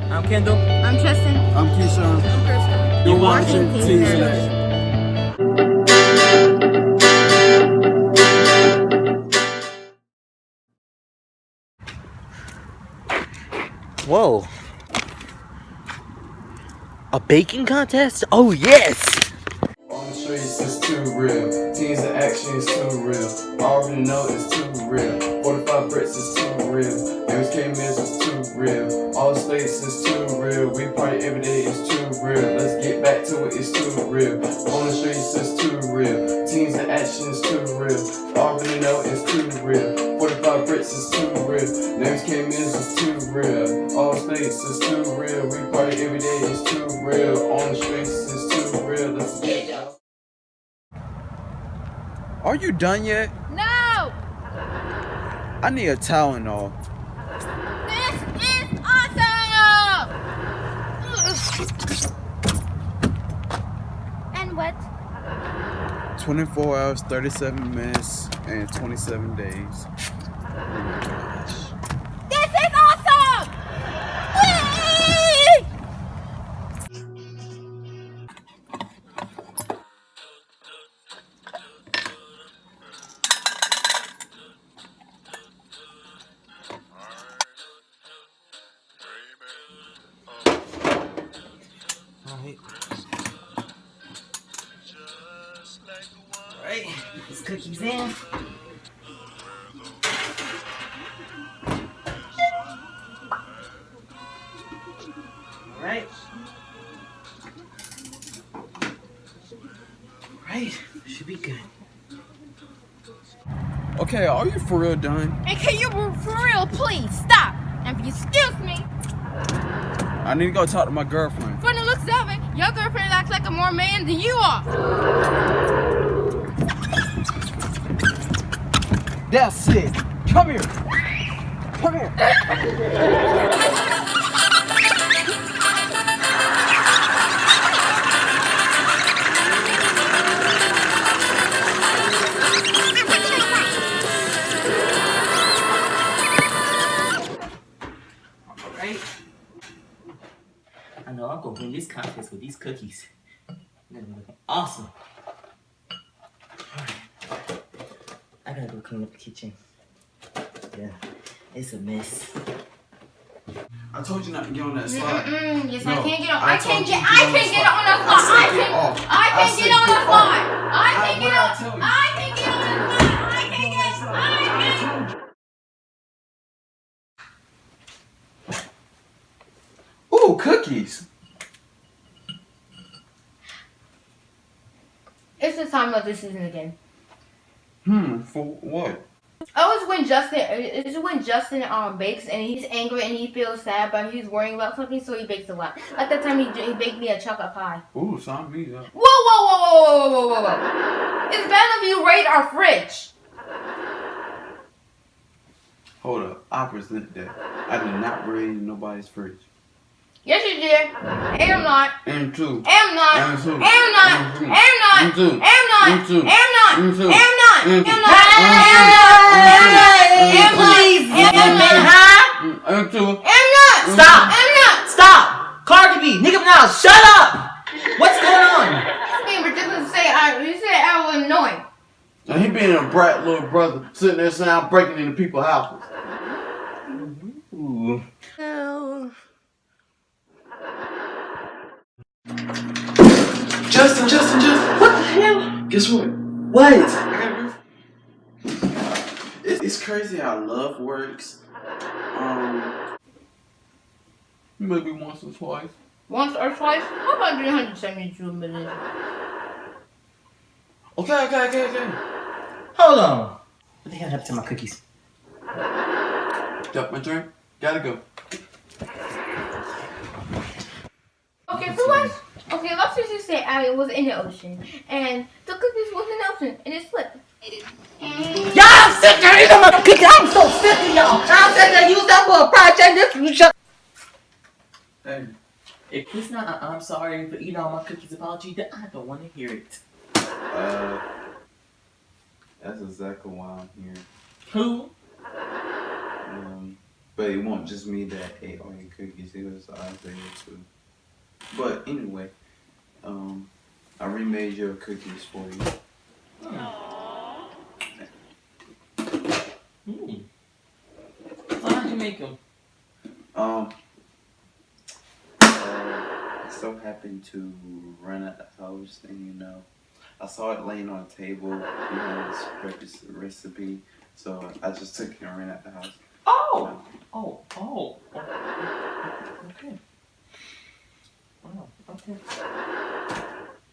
I'm Kendall. I'm Tristan. I'm Keyshawn. I'm Kristen. You're watching Teens Nation. Whoa. A baking contest? Oh, yes! On the streets, it's too real. Teens in action is too real. I already know it's too real. 45 bricks is too real. MSK Mills is too real. All the states is too real. We party every day, it's too real. Let's get back to it, it's too real. On the streets, it's too real. Teens in action is too real. I already know it's too real. 45 bricks is too real. MSK Mills is too real. All the states is too real. We party every day, it's too real. On the streets, it's too real. Let's get it. Are you done yet? No! I need a towel and all. This is awesome! And what? 24 hours, 37 minutes, and 27 days. Oh my gosh. This is awesome! Whee! Alright, put these cookies in. Alright. Alright, should be good. Okay, are you for real done? And can you, for real, please stop? And if you excuse me, I need to go talk to my girlfriend. from the looks of it, your girlfriend acts like a more man than you are. That's it. Come here. Come here. Alright. I know I'm gonna win this contest with these cookies. They're gonna look awesome. Alright. I gotta go clean up the kitchen. Yeah, it's a mess. I told you not to get on that slide. Yes, No, I can't get on. I I told can't you get. to I get on can't the get slide. on the I slide. said I get can't. off. I I can't said get on get the slide. off. I can't What get I on. tell you? I can't get on the slide. I can't get. I can't. Ooh, cookies. It's the time of the season again. For what? Oh, it's when Justin bakes and he's angry and he feels sad, but he's worrying about something, so he bakes a lot. Like that time he baked me a chocolate pie. Ooh, sign me up. Whoa, whoa, whoa, whoa, whoa, whoa, whoa, whoa! It's bad if you raid our fridge. Hold up, I present that. I did not raid nobody's fridge. Yes, you did. Am not. And two. Am not. And two. Am not. And two. Am not. And two. Am not. And two. Am not. And two. Am not. And two. Am not. Am not. Please, Am not. huh? And two. Am not. Stop. Am not. Stop. Cardi B, Nicki Minaj, shut up. What's going on? Yeah, but just say you said I was annoying. And he being a brat little brother, sitting there saying I'm breaking into people's houses. Ooh. Justin. What the hell? Guess what? What? I got it's crazy how love works. Maybe once or twice. Once or twice? How about 372 minutes? Okay. Hold on. What the hell happened to my cookies? Duck my drink. Gotta go. Okay, so what? Okay, let's just say I was in the ocean, and the cookies was in the ocean, and it slipped. Y'all, I'm sick of eating my cookies. I'm so sick of y'all. I'm sick of use that for a project. This shut. Hey. If it's not, I'm sorry for eating all my cookies apology, then I don't want to hear it. That's exactly why I'm here. Who? But it wasn't just me that ate all your cookies. It was Isaiah too. But anyway, I remade your cookies for you. So how'd you make them? I so happened to run out the house, and I saw it laying on the table. This recipe, so I just took it and ran out the house. Oh. Okay. Wow. Okay.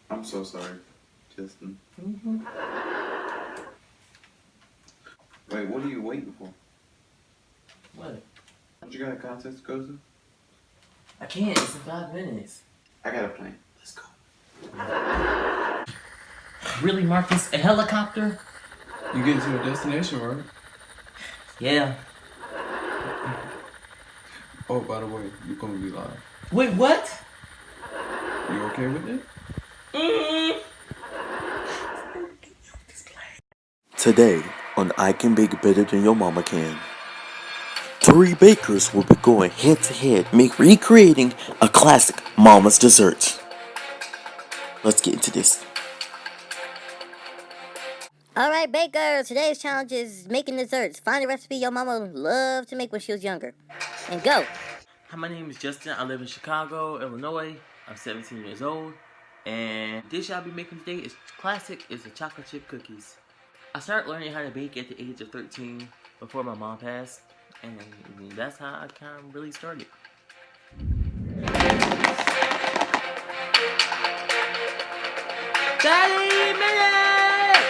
I'm so sorry, Justin. Wait, what are you waiting for? What? Don't you got a contest to go to? I can't. It's in 5 minutes. I got a plan. Let's go. Really, Marcus? A helicopter? You getting to your destination, right? Yeah. Oh, by the way, you're gonna be live. Wait, what? You okay with it? Today on I Can Bake Better Than Your Mama Can. 3 bakers will be going head to head, recreating a classic Mama's Desserts. Let's get into this. Alright, bakers, today's challenge is making desserts. Find a recipe your mama loved to make when she was younger. And go! Hi, my name is Justin. I live in Chicago, Illinois. I'm 17 years old. And the dish I'll be making today is classic. It's the chocolate chip cookies. I started learning how to bake at the age of 13 before my mom passed. And that's how I kind of really started. 30 minutes!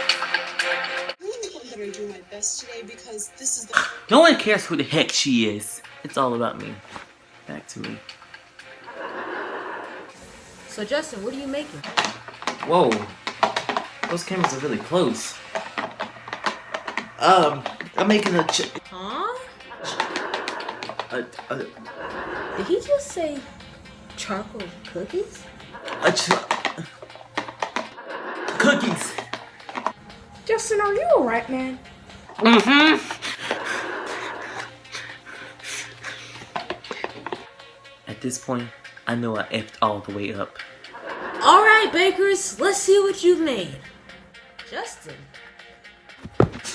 I'm gonna do my best today because this is the. No one cares who the heck she is. It's all about me. Back to me. So Justin, what are you making? Whoa. Those cameras are really close. I'm making a Huh? a Did he just say chocolate cookies? cookies. Justin, are you alright, man? At this point, I know I effed all the way up. Alright, bakers, let's see what you've made. Justin.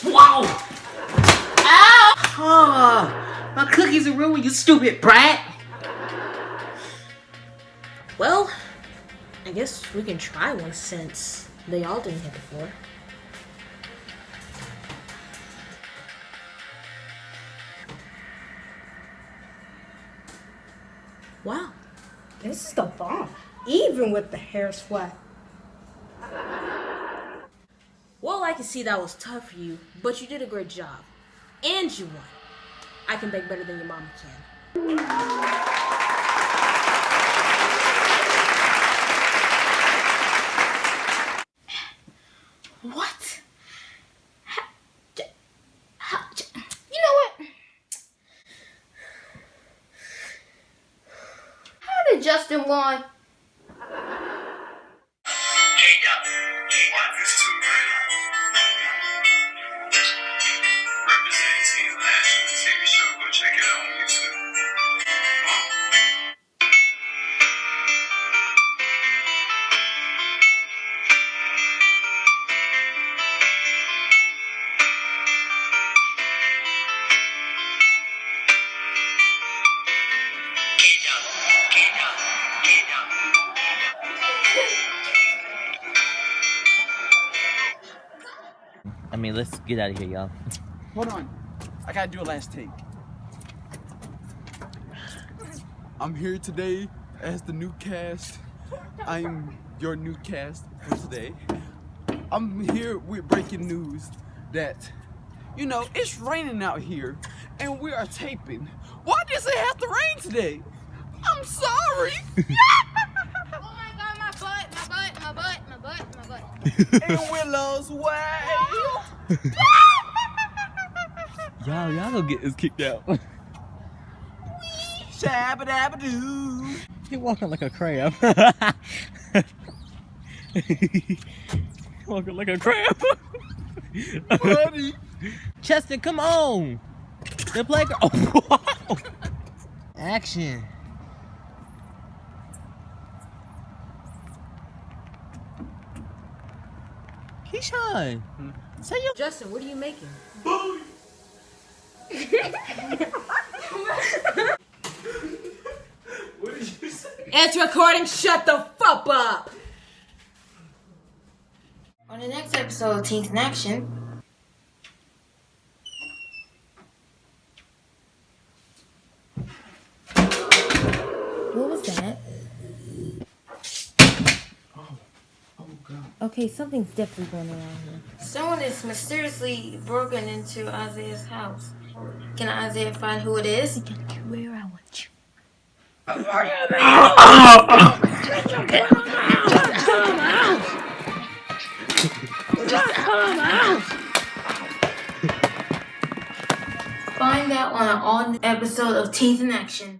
Wow! Ow! Ah, my cookies are ruined, you stupid brat! Well, I guess we can try one since they all didn't hit before. Wow. This is the bomb, even with the hair sweat. Well, I can see that was tough for you, but you did a great job. And you won. I can bake better than your mama can. What? You know what? How did Justin won? I mean, let's get out of here, y'all. Hold on. I gotta do a last take. I'm here today as the new cast. I'm your new cast for today. I'm here with breaking news that, it's raining out here and we are taping. Why does it have to rain today? I'm sorry. Oh my god, my butt. And Willow's way. Y'all gonna get us kicked out. Shabba-dabba-doo. He walking like a crab. Walking like a crab. Buddy. Chester, come on. The playground. Oh, action. Keyshawn, say your. Justin, what are you making? What did you say? It's recording. Shut the fuck up. On the next episode of Teens in Action. What was that? Oh God. Okay, something's definitely going on here. Someone is mysteriously broken into Isaiah's house. Can Isaiah find who it is? You can get where I want you. Find out on an all-new episode of Teens in Action.